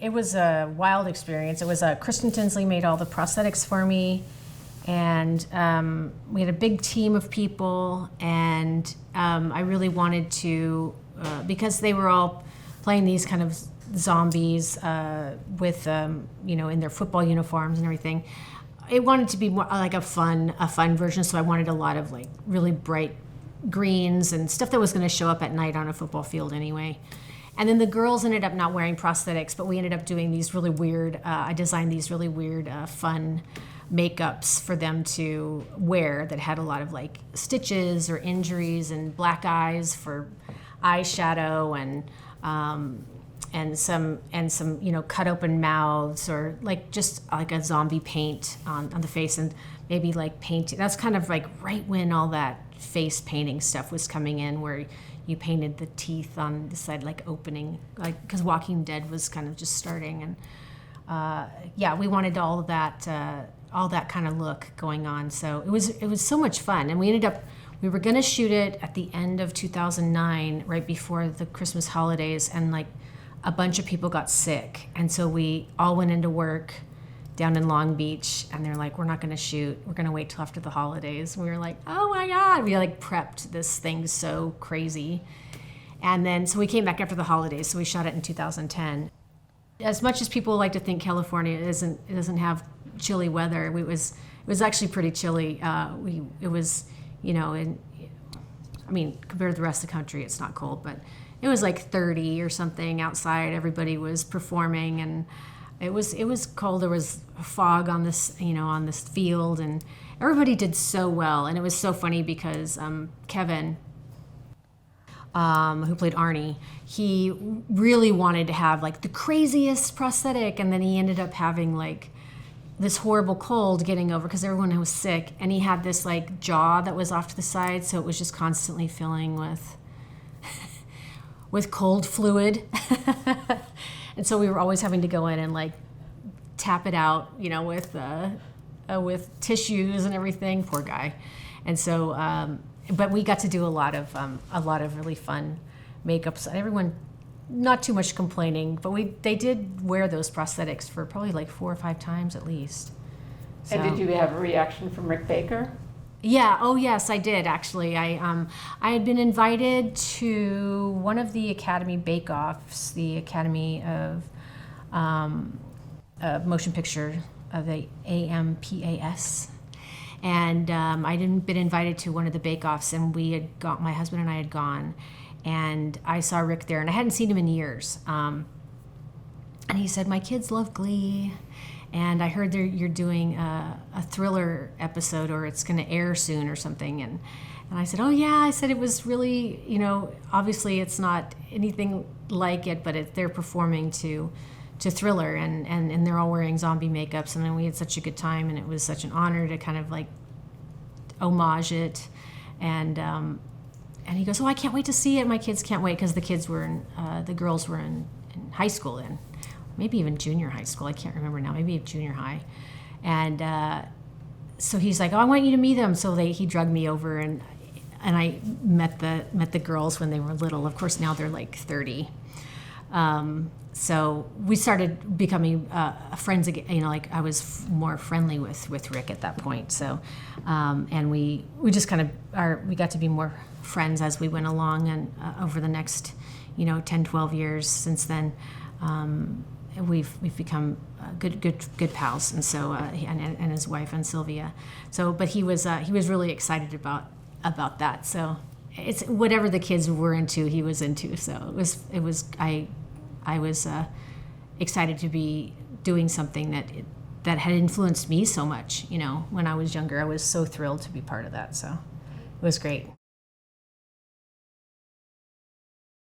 it was a wild experience. It was Kristen Tinsley made all the prosthetics for me, and we had a big team of people, and I really wanted to, because they were all playing these kind of zombies with, in their football uniforms and everything. It wanted to be more like a fun version, so I wanted a lot of like really bright greens and stuff that was going to show up at night on a football field anyway. And then the girls ended up not wearing prosthetics, but we ended up doing these really weird, I designed these really weird, fun makeups for them to wear that had a lot of like stitches or injuries and black eyes for eyeshadow and some cut open mouths, or like just like a zombie paint on the face, and maybe like paint. That's kind of like right when all that face painting stuff was coming in, where you painted the teeth on the side, like opening, like because Walking Dead was kind of just starting, and we wanted all that kind of look going on. So it was so much fun, and we were gonna shoot it at the end of 2009, right before the Christmas holidays, and like a bunch of people got sick, and so we all went into work down in Long Beach, and they're like, we're not gonna shoot, we're gonna wait till after the holidays. And we were like, oh my God, we like prepped this thing so crazy. And then, so we came back after the holidays, so we shot it in 2010. As much as people like to think California it doesn't have chilly weather, it was actually pretty chilly. It was, compared to the rest of the country, it's not cold, but it was like 30 or something outside. Everybody was performing, and it was cold. There was fog on this field, and everybody did so well. And it was so funny because Kevin, who played Arnie, he really wanted to have like the craziest prosthetic, and then he ended up having like this horrible cold getting over because everyone was sick, and he had this like jaw that was off to the side, so it was just constantly filling with cold fluid. And so we were always having to go in and like tap it out, with tissues and everything. Poor guy. And so, but we got to do a lot of really fun makeups. Everyone, not too much complaining, but they did wear those prosthetics for probably like 4 or 5 times at least. So. And did you have a reaction from Rick Baker? Yeah. Oh, yes, I did actually. I had been invited to one of the Academy bake-offs, the Academy of Motion Picture, of the AMPAS, and I'd been invited to one of the bake-offs, and my husband and I had gone, and I saw Rick there, and I hadn't seen him in years. And he said, "My kids love Glee. And I heard you're doing a thriller episode, or it's going to air soon or something." And I said, "Oh yeah." I said it was really, obviously it's not anything like it, but they're performing to Thriller, and they're all wearing zombie makeups, and then we had such a good time, and it was such an honor to kind of like homage it. And he goes, "Oh, I can't wait to see it. My kids can't wait," because the girls were in high school then. Maybe even junior high school, I can't remember now, maybe junior high. And so he's like, "Oh, I want you to meet them." So he drugged me over, and I met the girls when they were little. Of course, now they're like 30. So we started becoming friends again, like I was more friendly with Rick at that point. So, and we just kind of we got to be more friends as we went along, and over the next, 10, 12 years since then. We've become good pals, and so and his wife and Sylvia. So, but he was really excited about that. So it's whatever the kids were into, he was into. So I was excited to be doing something that had influenced me so much. When I was younger, I was so thrilled to be part of that. So it was great.